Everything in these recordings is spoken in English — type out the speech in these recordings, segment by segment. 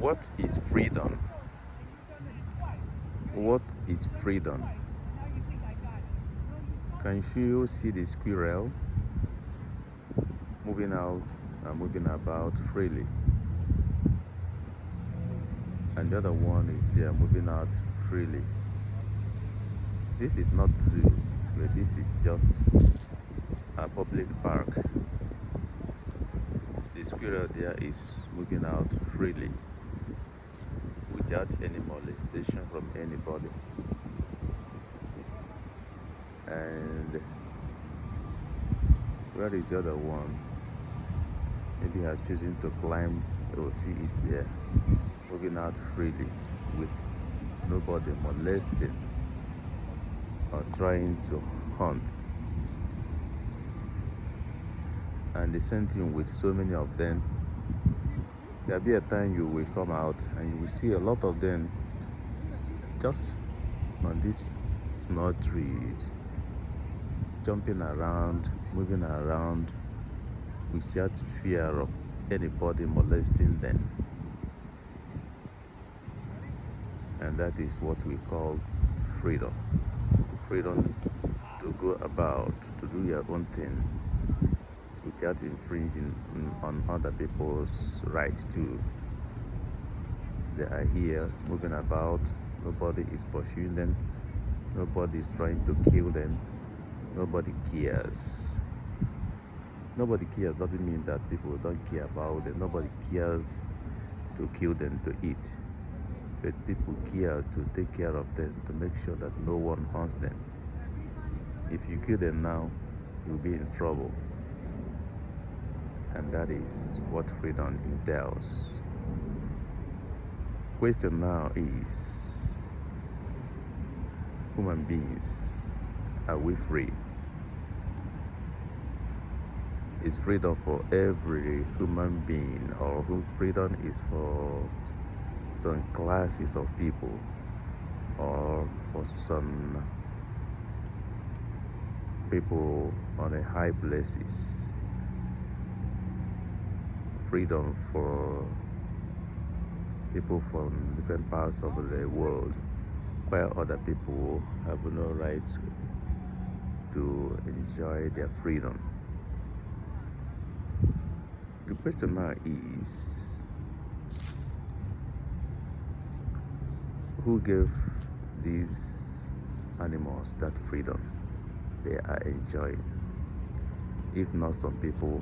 What is freedom? What is freedom? Can you see the squirrel moving out and moving about freely? And the other one is there moving out freely. This is not zoo, but this is just a public park. The squirrel there is moving out freely without any molestation from anybody. And where is the other one? Maybe he has chosen to climb. You will see it there, moving out freely with nobody molesting or trying to hunt. And the same thing with so many of them. There'll be a time you will come out and you will see a lot of them just on these small trees, jumping around, moving around without fear of anybody molesting them. And that is what we call freedom. Freedom to go about, to do your own thing without infringing on other people's right too. They are here moving about. Nobody is pursuing them. Nobody is trying to kill them. Nobody cares. Nobody cares doesn't mean that people don't care about them. Nobody cares to kill them to eat. But people care to take care of them, to make sure that no one harms them. If you kill them now, you'll be in trouble. And that is what freedom entails. Question now is, human beings, are we free? Is freedom for every human being, or freedom is for some classes of people, or for some people on a high places? Freedom for people from different parts of the world, while other people have no right to enjoy their freedom. The question now is, who gave these animals that freedom they are enjoying? If not some people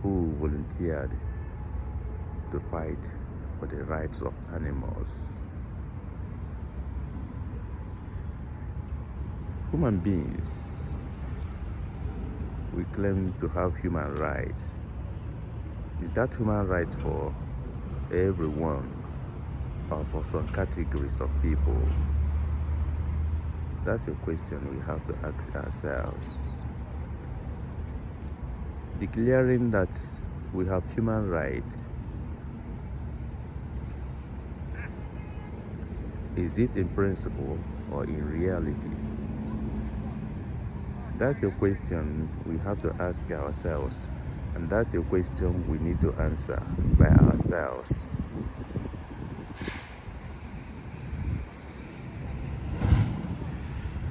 who volunteered to fight for the rights of animals. Human beings, we claim to have human rights. Is that human right for everyone or for some categories of people? That's a question we have to ask ourselves. Declaring that we have human rights, is it in principle or in reality? That's a question we have to ask ourselves, and that's a question we need to answer by ourselves.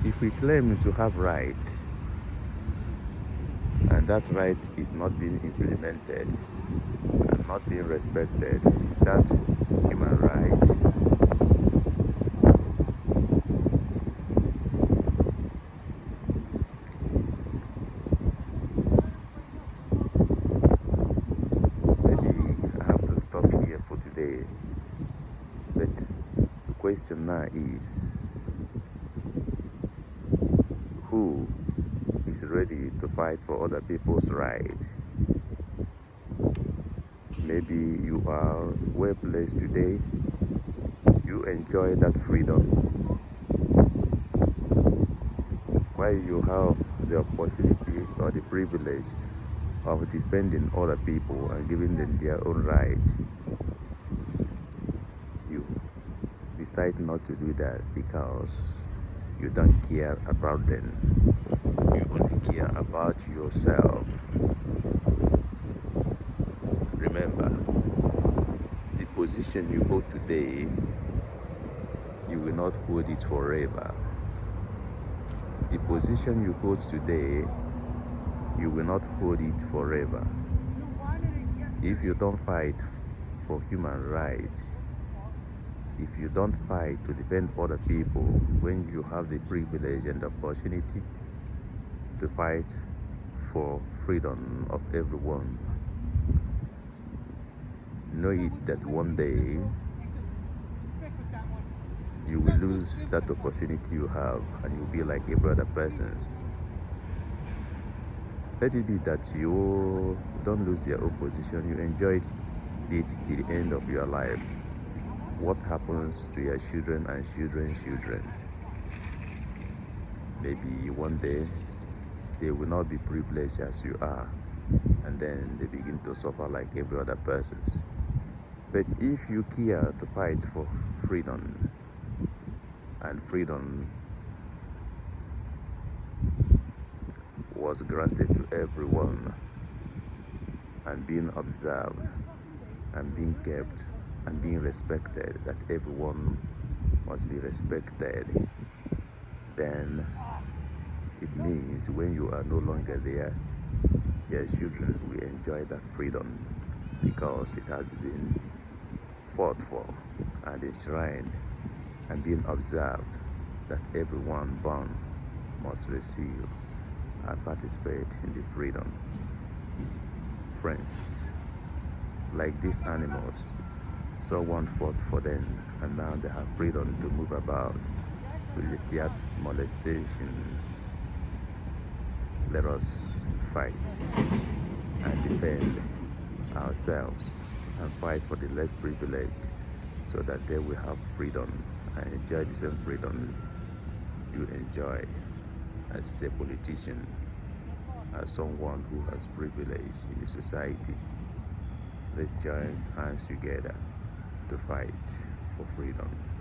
If we claim to have rights, and that right is not being implemented and not being respected, is that human right? Maybe I have to stop here for today, but the question now is, who is ready to fight for other people's rights? Maybe you are well placed today, you enjoy that freedom, while you have the opportunity or the privilege of defending other people and giving them their own rights. You decide not to do that because you don't care about them. You only care about yourself. Remember, position you hold today, you will not hold it forever. The position you hold today, you will not hold it forever. If you don't fight for human rights, if you don't fight to defend other people when you have the privilege and the opportunity to fight for freedom of everyone, know it that one day you will lose that opportunity you have and you'll be like every other person. Let it be that you don't lose your own position, you enjoy it till the end of your life. What happens to your children and children? Maybe one day they will not be privileged as you are, and then they begin to suffer like every other person. But if you care to fight for freedom, and freedom was granted to everyone, and being observed, and being kept, and being respected, that everyone must be respected, then it means when you are no longer there, your children will enjoy that freedom because it has been fought for and enshrined and being observed that everyone born must receive and participate in the freedom. Friends, like these animals, someone fought for them and now they have freedom to move about without molestation. Let us fight and defend ourselves and fight for the less privileged so that they will have freedom and enjoy the same freedom you enjoy as a politician, as someone who has privilege in the society. Let's join hands together to fight for freedom.